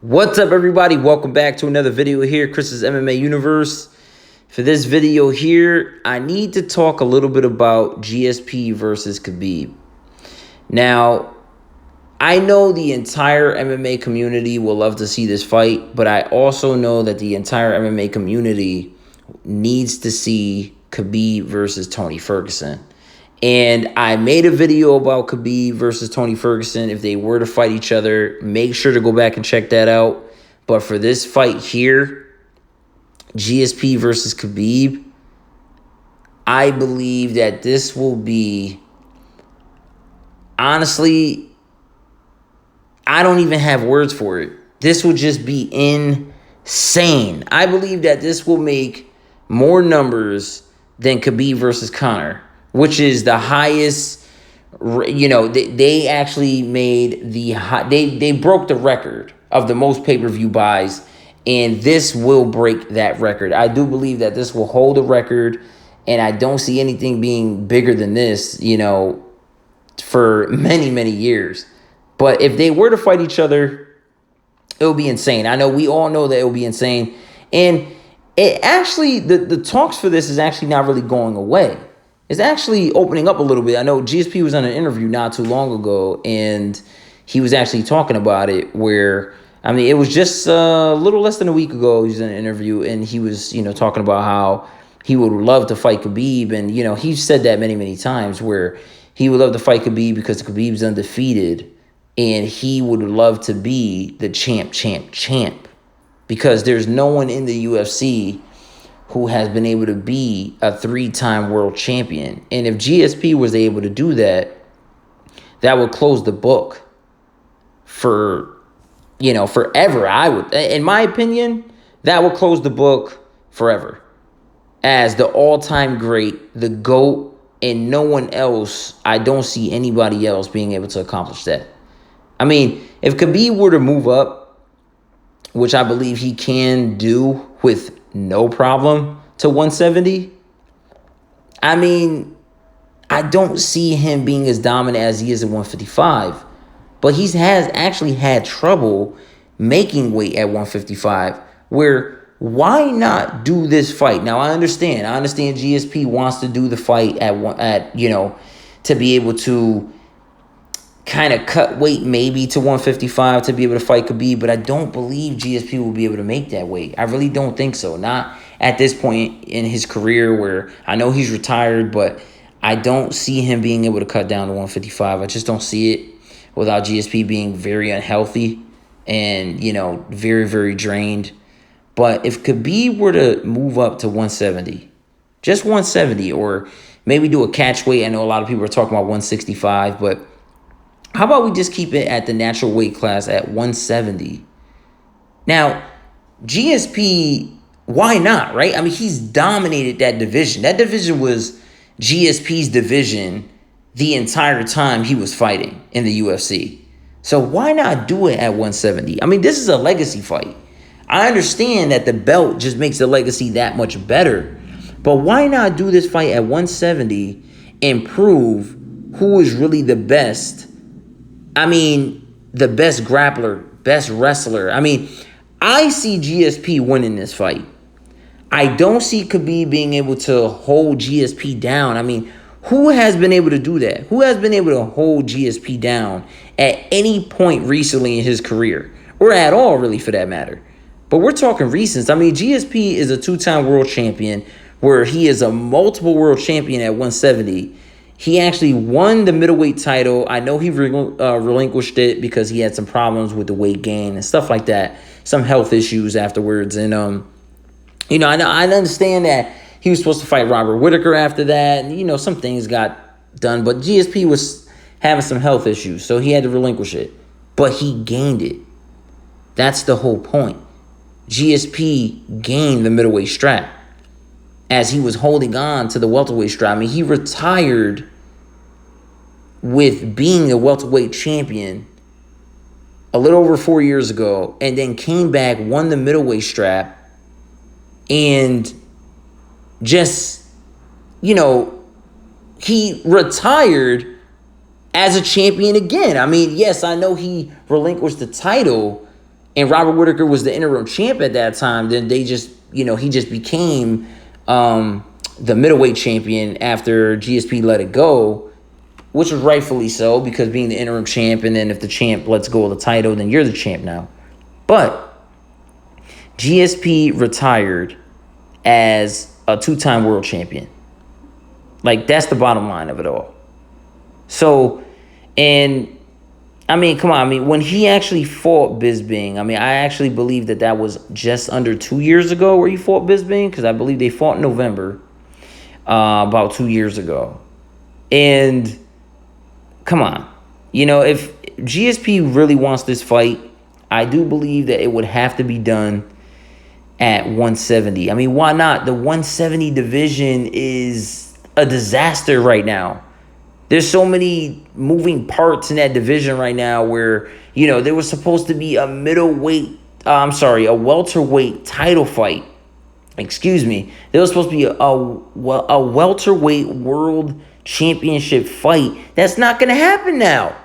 What's up, everybody? Welcome back to another video here, Chris's MMA Universe. For this video here, I need to talk a little bit about GSP versus Khabib. Now, I know the entire MMA community will love to see this fight, but I also know that the entire MMA community needs to see Khabib versus Tony Ferguson. And I made a video about Khabib versus Tony Ferguson. If they were to fight each other, make sure to go back and check that out. But for this fight here, GSP versus Khabib, I believe that this will be, honestly, I don't even have words for it. This will just be insane. I believe that this will make more numbers than Khabib versus Conor, which is the highest. You know, they actually made they broke the record of the most pay-per-view buys, and this will break that record. I do believe that this will hold a record, and I don't see anything being bigger than this, you know, for many, many years. But if they were to fight each other, it would be insane. I know we all know that it will be insane. And it actually, the talks for this is actually not really going away. It's actually opening up a little bit. I know GSP was on an interview not too long ago, and he was actually talking about it where, I mean, it was just a little less than a week ago. He was in an interview, and he was, you know, talking about how he would love to fight Khabib. And, you know, he's said that many, many times where he would love to fight Khabib because Khabib's undefeated, and he would love to be the champ, because there's no one in the UFC who has been able to be a 3-time world champion. And if GSP was able to do that, that would close the book for, you know, forever. In my opinion, that would close the book forever as the all-time great, the GOAT, and no one else. I don't see anybody else being able to accomplish that. I mean, if Khabib were to move up, which I believe he can do with no problem, to 170, I mean, I don't see him being as dominant as he is at 155. But he has actually had trouble making weight at 155, where why not do this fight? Now, I understand GSP wants to do the fight at you know, to be able to kind of cut weight maybe to 155 to be able to fight Khabib, but I don't believe GSP will be able to make that weight. I really don't think so. Not at this point in his career, where I know he's retired, but I don't see him being able to cut down to 155. I just don't see it without GSP being very unhealthy and, you know, very, very drained. But if Khabib were to move up to 170, just 170, or maybe do a catch weight, I know a lot of people are talking about 165, but how about we just keep it at the natural weight class at 170? Now, GSP, why not, right? I mean, he's dominated that division. That division was GSP's division the entire time he was fighting in the UFC. So why not do it at 170? I mean, this is a legacy fight. I understand that the belt just makes the legacy that much better. But why not do this fight at 170 and prove who is really the best? I mean, the best grappler, best wrestler. I mean, I see GSP winning this fight. I don't see Khabib being able to hold GSP down. I mean, who has been able to do that? Who has been able to hold GSP down at any point recently in his career? Or at all, really, for that matter. But we're talking recent. I mean, GSP is a 2-time world champion, where he is a multiple world champion at 170. He actually won the middleweight title. I know he relinquished it because he had some problems with the weight gain and stuff like that, some health issues afterwards. And, you know, I understand that he was supposed to fight Robert Whittaker after that. And, you know, some things got done, but GSP was having some health issues, so he had to relinquish it. But he gained it. That's the whole point. GSP gained the middleweight strap as he was holding on to the welterweight strap. I mean, he retired with being a welterweight champion a little over 4 years ago, and then came back, won the middleweight strap, and just, you know, he retired as a champion again. I mean, yes, I know he relinquished the title and Robert Whittaker was the interim champ at that time, then they just, he just became the middleweight champion after GSP let it go, which was rightfully so, because being the interim champ, and then if the champ lets go of the title, then you're the champ now. But GSP retired as a 2-time world champion. Like, that's the bottom line of it all. So, and, I mean, come on. I mean, when he actually fought Bisping, I mean, I actually believe that was just under 2 years ago where he fought Bisping, because I believe they fought in November, about 2 years ago. And, come on. If GSP really wants this fight, I do believe that it would have to be done at 170. I mean, why not? The 170 division is a disaster right now. There's so many moving parts in that division right now where, there was supposed to be a welterweight title fight. Excuse me. There was supposed to be a welterweight world championship fight. That's not going to happen now.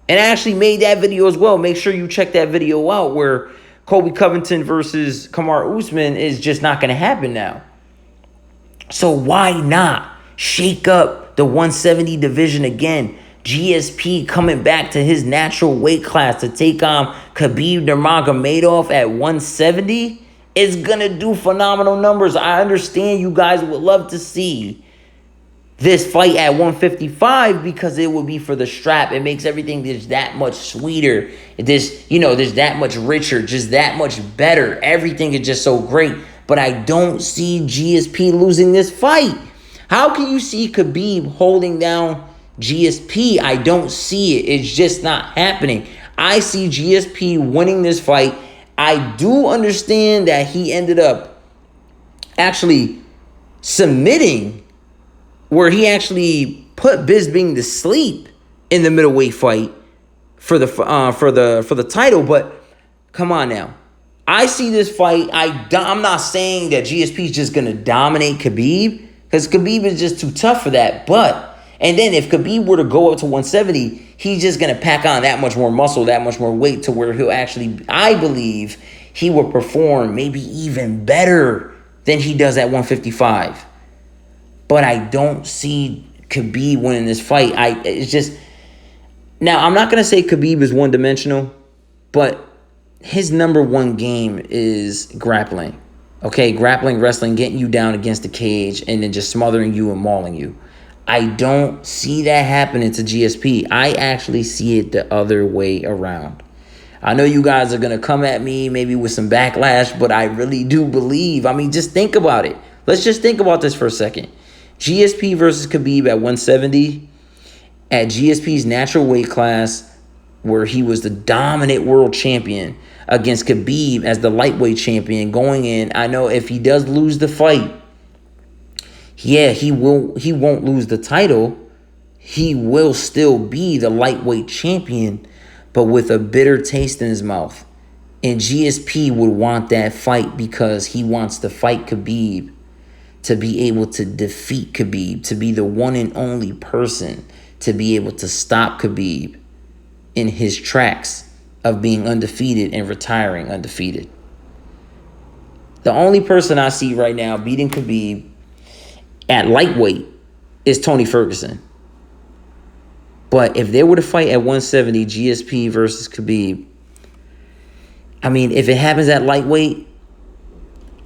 And I actually made that video as well. Make sure you check that video out where Colby Covington versus Kamaru Usman is just not going to happen now. So why not shake up the 170 division again? GSP coming back to his natural weight class to take on Khabib Nurmagomedov at 170 is going to do phenomenal numbers. I understand you guys would love to see this fight at 155 because it would be for the strap. It makes everything just that much sweeter. There's that much richer, just that much better. Everything is just so great. But I don't see GSP losing this fight. How can you see Khabib holding down GSP? I don't see it. It's just not happening. I see GSP winning this fight. I do understand that he ended up actually submitting, where he actually put Bisping to sleep in the middleweight fight for the title. But come on now, I see this fight. I'm not saying that GSP is just gonna dominate Khabib, because Khabib is just too tough for that. And then if Khabib were to go up to 170, he's just gonna pack on that much more muscle, that much more weight, to where he'll actually, I believe, he will perform maybe even better than he does at 155. But I don't see Khabib winning this fight. Now, I'm not going to say Khabib is one-dimensional, but his number one game is grappling. Okay, grappling, wrestling, getting you down against the cage, and then just smothering you and mauling you. I don't see that happening to GSP. I actually see it the other way around. I know you guys are going to come at me maybe with some backlash, but I really do believe. I mean, just think about it. Let's just think about this for a second. GSP versus Khabib at 170, at GSP's natural weight class, where he was the dominant world champion, against Khabib as the lightweight champion going in. I know if he does lose the fight, he won't lose the title. He will still be the lightweight champion, but with a bitter taste in his mouth. And GSP would want that fight because he wants to fight Khabib, to be able to defeat Khabib, to be the one and only person to be able to stop Khabib in his tracks of being undefeated and retiring undefeated. The only person I see right now beating Khabib at lightweight is Tony Ferguson. But if they were to fight at 170, GSP versus Khabib, I mean, if it happens at lightweight,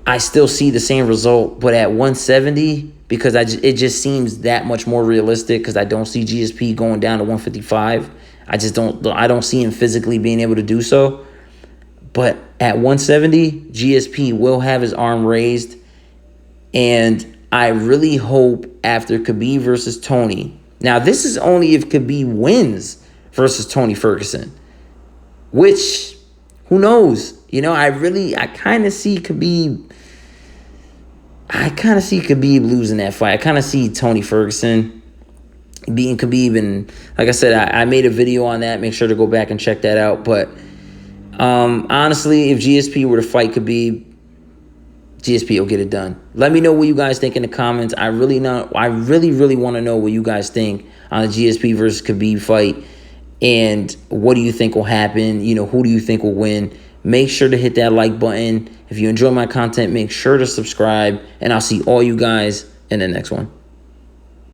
I still see the same result, but at 170, because it just seems that much more realistic, because I don't see GSP going down to 155. I don't see him physically being able to do so. But at 170, GSP will have his arm raised, and I really hope after Khabib versus Tony. Now, this is only if Khabib wins versus Tony Ferguson, which, who knows? I kind of see Khabib losing that fight. I kind of see Tony Ferguson beating Khabib. And like I said, I made a video on that. Make sure to go back and check that out. But honestly, if GSP were to fight Khabib, GSP will get it done. Let me know what you guys think in the comments. I really want to know what you guys think on the GSP versus Khabib fight. And what do you think will happen? Who do you think will win? Make sure to hit that like button. If you enjoy my content, make sure to subscribe. And I'll see all you guys in the next one.